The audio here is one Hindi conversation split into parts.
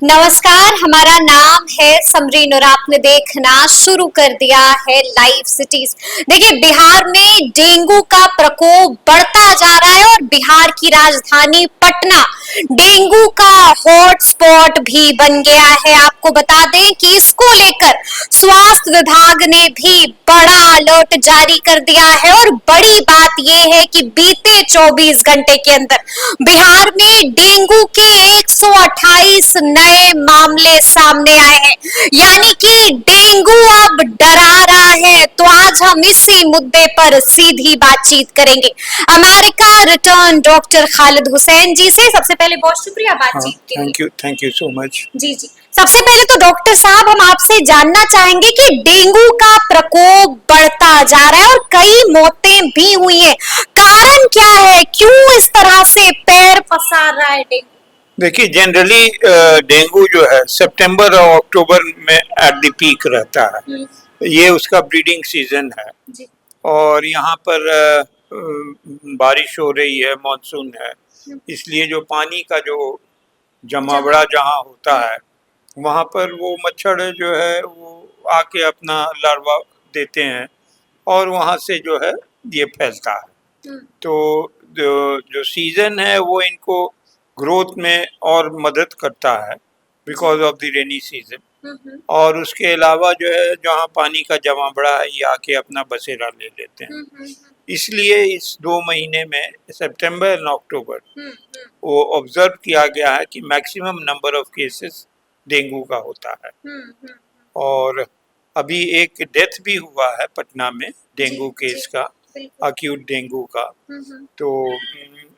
नमस्कार, हमारा नाम है समरीन और आपने देखना शुरू कर दिया है लाइव सिटीज। देखिए, बिहार में डेंगू का प्रकोप बढ़ता जा रहा है और बिहार की राजधानी पटना डेंगू का हॉटस्पॉट भी बन गया है। आपको बता दें कि इसको लेकर स्वास्थ्य विभाग ने भी बड़ा अलर्ट जारी कर दिया है और बड़ी बात यह है कि बीते 24 घंटे के अंदर बिहार में डेंगू के 128 नए मामले सामने आए हैं, यानी कि डेंगू अब डरा रहा है। तो आज हम इसी मुद्दे पर सीधी बातचीत करेंगे America return doctor Khalid Hussain ji से। सबसे पहले बहुत शुक्रिया बातचीत के लिए। Thank you so much. जी। सबसे पहले तो डॉक्टर साहब, हम आपसे जानना चाहेंगे कि डेंगू का प्रकोप बढ़ता जा रहा है और कई मौतें भी हुई हैं। कारण क्या है, क्यों इस तरह से पैर पसार रहा है डेंगू? देखिए, जनरली डेंगू जो है सितंबर और अक्टूबर में एट द पीक रहता है। ये उसका ब्रीडिंग सीजन है जी। और यहाँ पर बारिश हो रही है, मॉनसून है, इसलिए जो पानी का जो जमावड़ा जहाँ होता है वहाँ पर वो मच्छर जो है वो आके अपना लार्वा देते हैं और वहाँ से जो है ये फैलता है। तो जो सीजन है वो इनको ग्रोथ में और मदद करता है because of the rainy season. और उसके अलावा जो है जहाँ पानी का जमा बड़ा है ये आके अपना बसेरा ले लेते हैं। इसलिए इस 2 महीने में सितंबर और अक्टूबर वो ऑब्जर्व किया गया है कि maximum number of cases dengue का होता है। और अभी एक डेथ भी हुआ है पटना में डेंगू केस का, अक्यूट डेंगू का। तो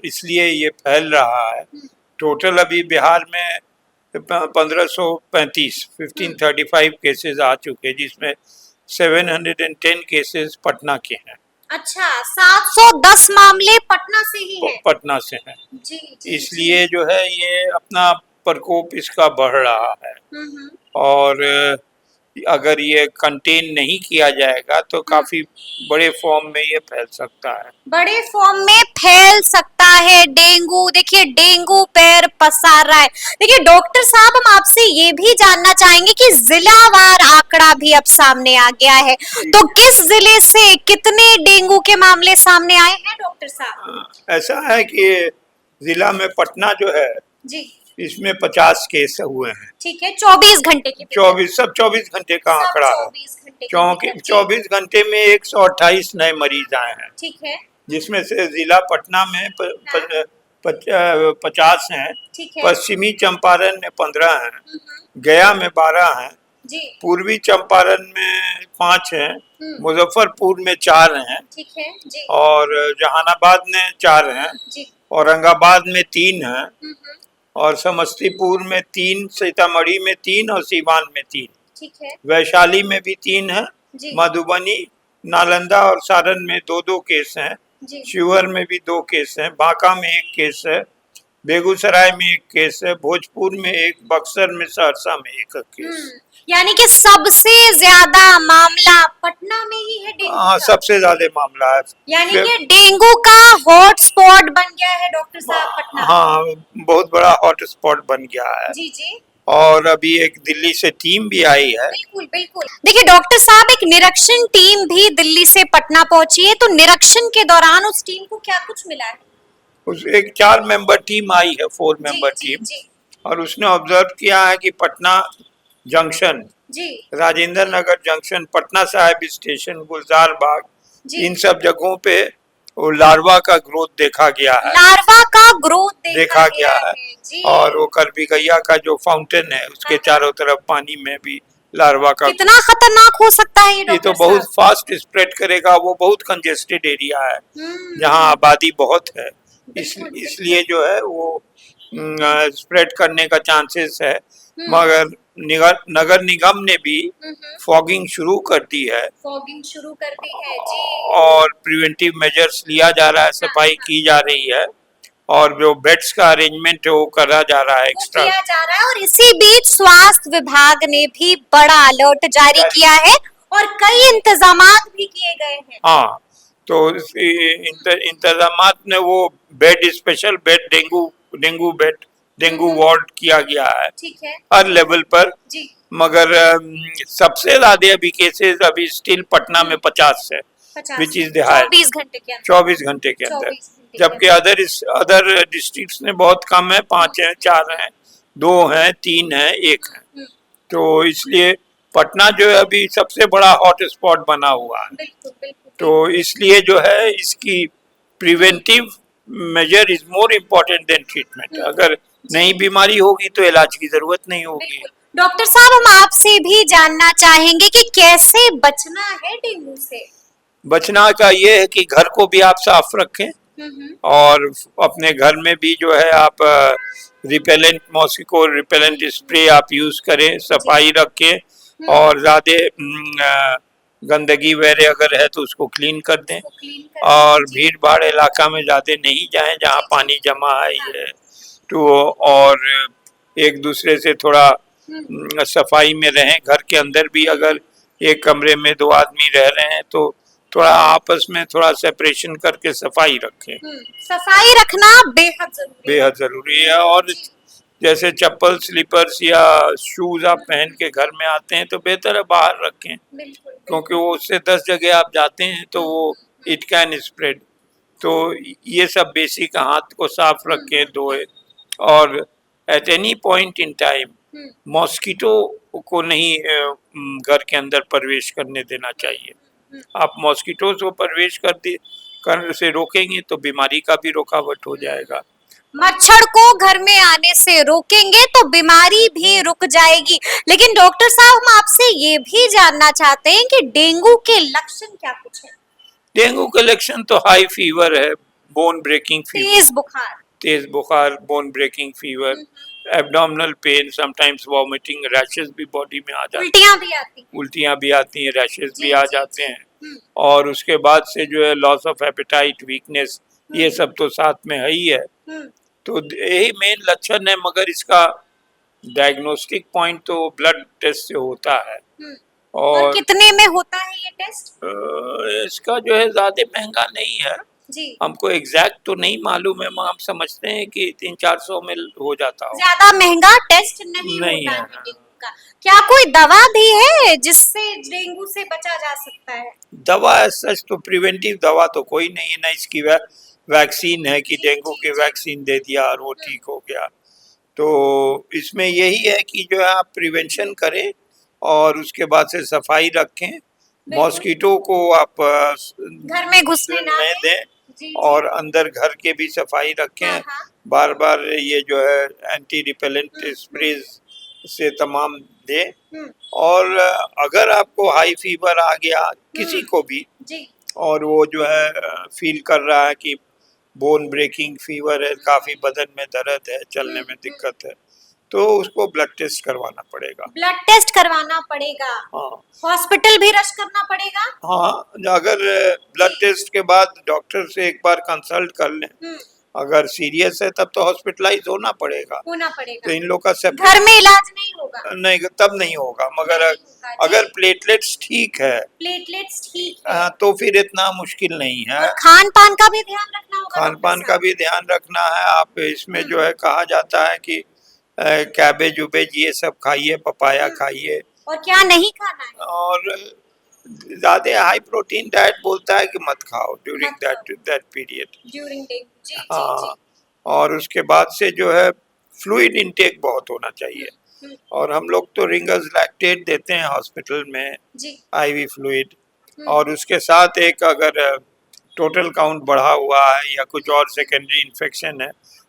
इसलिए ये फैल रहा है। टोटल अभी बिहार में 1535 केसेस आ चुके, जिसमें 710 केसेस पटना के हैं। अच्छा, 710 मामले पटना से ही हैं। पटना से हैं। जी। इसलिए जो है ये अपना प्रकोप इसका बढ़ रहा है। और अगर ये कंटेन नहीं किया जाएगा तो काफी बड़े फॉर्म में ये फैल सकता है। बड़े फॉर्म में फैल सकता है डेंगू। देखिए, डेंगू पैर पसार रहा है। देखिए डॉक्टर साहब, हम आपसे ये भी जानना चाहेंगे कि जिलावार आंकड़ा भी अब सामने आ गया है, तो किस जिले से कितने डेंगू के मामले सामने आए हैं डॉक्टर साहब? ऐसा है कि जिला में पटना जो है जी, इसमें 50 केस हुए हैं। ठीक है, 24 घंटे के 24 घंटे का आंकड़ा है। 24 घंटे में 128 नए मरीज आए हैं। ठीक है, जिसमें से जिला पटना में 50 हैं, पश्चिमी चंपारण में 15 हैं, गया में 12 हैं, पूर्वी चंपारण में 5 हैं, मुजफ्फरपुर में 4 हैं, ठीक है जी, और जहानाबाद में 4 हैं, औरंगाबाद में 3 हैं, और समस्तीपुर में 3, सीतामढ़ी में 3 और सीवान में 3, ठीक है, वैशाली में भी 3 हैं, मधुबनी, नालंदा और सारण में 2-2 केस हैं, शिवहर में भी 2 केस हैं, बांका में 1 केस है, बेगूसराय में 1 केस है, भोजपुर में 1, बक्सर में, सहरसा में 1 केस। यानी कि सबसे ज्यादा मामला पटना में ही है डेंगू? हाँ, सबसे ज्यादा मामला है। यानी कि डेंगू का हॉटस्पॉट बन गया है डॉक्टर साहब पटना। हाँ, बहुत बड़ा हॉटस्पॉट बन गया है। जी। और अभी एक दिल्ली से टीम भी आई है। बिल्कुल। देखिए डॉक्टर साहब, एक निरीक्षण टीम भी दिल्ली से पटना पहुंची है, तो निरीक्षण के दौरान उस टीम को क्या कुछ मिला है? एक 4 मेंबर टीम आई है, 4 मेंबर टीम, और उसने ऑब्जर्व किया है कि Patna junction, Rajendra Nagar junction, Patna Sahib station, गुलजार बाग, इन सब जगहों पे वो लार्वा का ग्रोथ देखा गया है। लार्वा का ग्रोथ देखा गया है। और वो करबिगैया का जो फाउंटेन है उसके चारों तरफ पानी में भी लार्वा का। कितना खतरनाक हो सकता है ये तो बहुत फास्ट स्प्रेड करेगा। वो बहुत कंजेस्टेड एरिया है जहाँ आबादी बहुत है, इसलिए जो है वो स्प्रेड करने का चांसेस है। मगर नगर निगम ने भी फॉगिंग शुरू कर दी है। जी। और प्रिवेंटिव मेजर्स लिया जा रहा है, सफाई की जा रही है, और जो बेड्स का अरेंजमेंट है वो करा जा रहा है, एक्स्ट्रा किया जा रहा है। और इसी बीच स्वास्थ्य विभाग ने भी बड़ा अलर्ट जारी किया है और कई इंतजामात भी किए गए हैं। हाँ, तो इंतजामात ने वो bed, special bed, dengue bed dengue ward किया गया है ठीक है हर लेवल पर। जी। मगर सबसे ज्यादा अभी केसेस अभी स्टिल पटना में 50 है, 50 विच इज द हाईएस्ट 24 घंटे के अंदर 24 घंटे के अंदर। 24 घंटे के जबकि अदर डिस्ट्रिक्ट्स में बहुत कम है, 5 हैं, 4 हैं, 2 हैं, 3 हैं, 1 है। हम्म, तो इसलिए पटना जो है अभी सबसे बड़ा हॉट स्पॉट बना हुआ है। बिल्कुल बिल्कुल तो इसलिए जो है इसकी preventive measure is more important then treatment. अगर नई बीमारी होगी तो इलाज की जरूरत नहीं होगी। बिल्कुल। डॉक्टर साहब, हम आपसे भी जानना चाहेंगे कि कैसे बचना है डेंगू से। बचना का ये है कि घर को भी आप साफ रखें और अपने घर में भी जो है आप रिपेलेंट, मॉस्किटो रिपेलेंट स्प्रे आप यूज करें, सफाई रखें और ज्यादा गंदगी वगैरह अगर है तो उसको क्लीन कर दें और भीड़ भाड़ इलाका में ज्यादा नहीं जाएं जहाँ पानी जमा है ये। तो और एक दूसरे से थोड़ा सफाई में रहें। घर के अंदर भी अगर एक कमरे में 2 आदमी रह रहे हैं तो थोड़ा आपस में थोड़ा सेपरेशन करके सफाई रखें। सफाई रखना बेहद जरूरी है। और जैसे चप्पल, स्लीपर्स या शूज आप पहन के घर में आते हैं तो बेहतर है बाहर रखें, क्योंकि वो उससे 10 जगह आप जाते हैं तो वो इट कैन स्प्रेड। तो ये सब बेसिक, हाथ को साफ रखें, धोए और at any point in time mosquito को नहीं घर के अंदर प्रवेश करने देना चाहिए। आप मॉस्किटोज को प्रवेश कर से रोकेंगे तो बीमारी का भी रोकावट हो जाएगा। मच्छर को घर में आने से रोकेंगे तो बीमारी भी रुक जाएगी। लेकिन डॉक्टर साहब, हम आपसे ये भी जानना चाहते हैं कि डेंगू के लक्षण क्या कुछ है। डेंगू के लक्षण तो हाई फीवर है, बोन ब्रेकिंग फीवर, तेज बुखार, bone breaking fever, abdominal pain, sometimes vomiting, rashes भी बॉडी में आ जाती हैं, उल्टियां भी आती हैं, रैशेस भी आ जाते हैं। और उसके बाद से जो है लॉस ऑफ एपेटाइट, वीकनेस, ये सब तो साथ में है ही है। तो यही मेन लक्षण है। मगर इसका डायग्नोस्टिक पॉइंट तो ब्लड टेस्ट से होता है। और कितने में होता है ये टेस्ट? इसका जो है ज्यादा महंगा नहीं है जी। हमको एग्जैक्ट तो नहीं मालूम है, हम समझते हैं कि 300-400 में हो जाता हो। ज्यादा महंगा टेस्ट नहीं होता है डेंगू का। क्या कोई दवा भी है जिससे डेंगू से बचा जा सकता है? दवा सच तो प्रिवेंटिव दवा तो कोई नहीं है ना। इसकी वैक्सीन है कि डेंगू की वैक्सीन दे दिया और वो ठीक हो गया। तो इसमें यही है कि जो है आप प्रिवेंशन करें और उसके बाद से सफाई रखें। मॉस्किटो को आप घर में घुसने ना दें और अंदर घर के भी सफाई रखें। बार बार ये जो है एंटी रिपेलेंट स्प्रे से तमाम दें। और अगर आपको हाई फीवर आ गया किसी को भी और वो जो है फील कर रहा है कि बोन ब्रेकिंग फीवर है, काफी बदन में दर्द है, चलने में दिक्कत है, तो उसको ब्लड टेस्ट करवाना पड़ेगा। ब्लड टेस्ट करवाना पड़ेगा। हाँ। हॉस्पिटल भी रश करना पड़ेगा। हाँ, अगर ब्लड टेस्ट के बाद डॉक्टर से एक बार कंसल्ट कर लें, अगर सीरियस है तब तो हॉस्पिटलाइज होना पड़ेगा। तो इन लोग का सब घर में इलाज नहीं होगा। नहीं, तब नहीं होगा। मगर अगर प्लेटलेट्स ठीक है तो फिर इतना मुश्किल नहीं है। खान पान का भी ध्यान रखना होगा। खान पान का भी ध्यान रखना है। आप इसमें जो है कहा जाता है कि कैबेज उबेज ये सब खाइए, पपाया खाइए। और क्या नहीं खाना है? और ज्यादा हाई प्रोटीन डाइट बोलता है कि मत खाओ ड्यूरिंग दैट पीरियड। हाँ, और उसके बाद से जो है फ्लूइड इंटेक बहुत होना चाहिए। और हम लोग तो रिंगर्स लैक्टेट देते हैं हॉस्पिटल में, आईवी फ्लूइड। और उसके साथ एक अगर टोटल काउंट बढ़ा हुआ है या कुछ और सेकेंडरी इन्फेक्शन है,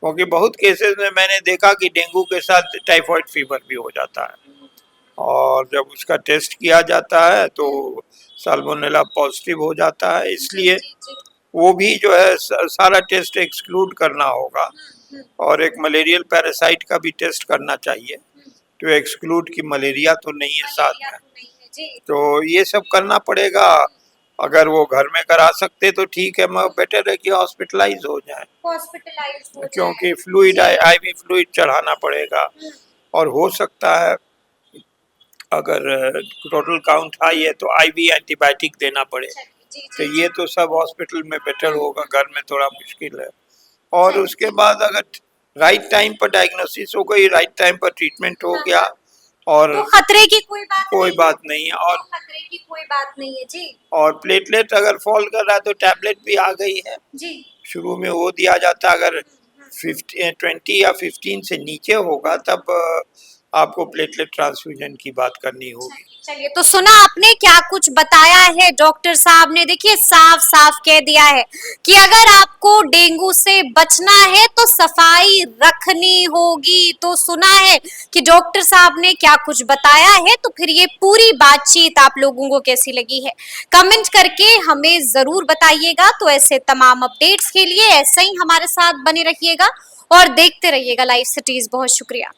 क्योंकि बहुत केसेस में मैंने देखा कि डेंगू के साथ टाइफाइड फीवर भी हो जाता है और जब उसका टेस्ट किया जाता है तो साल्मोनेला पॉजिटिव हो जाता है। इसलिए वो भी जो है सारा टेस्ट एक्सक्लूड करना होगा और एक मलेरियल पैरासाइट का भी टेस्ट करना चाहिए तो एक्सक्लूड की मलेरिया तो नहीं है साथ में। तो ये सब करना पड़ेगा। अगर वो घर में करा सकते तो ठीक है, मगर बेटर है कि हॉस्पिटलाइज हो जाए, क्योंकि फ्लूइड आईवी फ्लूइड चढ़ाना पड़ेगा। और हो सकता है अगर टोटल काउंट हाई है तो आईवी एंटीबायोटिक देना पड़े। तो ये तो सब हॉस्पिटल में बेटर होगा, घर में थोड़ा मुश्किल है। और उसके बाद अगर राइट टाइम पर डायग्नोसिस हो गई, राइट टाइम पर ट्रीटमेंट हो गया, और तो खतरे की कोई कोई बात नहीं है। और खतरे की कोई बात नहीं है जी। और प्लेटलेट अगर फॉल कर रहा है तो टैबलेट भी आ गई है, जी शुरू में वो दिया जाता। अगर 20 या 15 से नीचे होगा तब आपको प्लेटलेट ट्रांसफ्यूजन की बात करनी होगी। चलिए, तो सुना आपने क्या कुछ बताया है डॉक्टर साहब ने। देखिए साफ साफ कह दिया है कि अगर आपको डेंगू से बचना है तो सफाई रखनी होगी। तो सुना है कि डॉक्टर साहब ने क्या कुछ बताया है, तो फिर ये पूरी बातचीत आप लोगों को कैसी लगी है कमेंट करके हमें जरूर बताइएगा। तो ऐसे तमाम अपडेट्स के लिए ऐसे ही हमारे साथ बने रहिएगा और देखते रहिएगा लाइव सिटीज। बहुत शुक्रिया।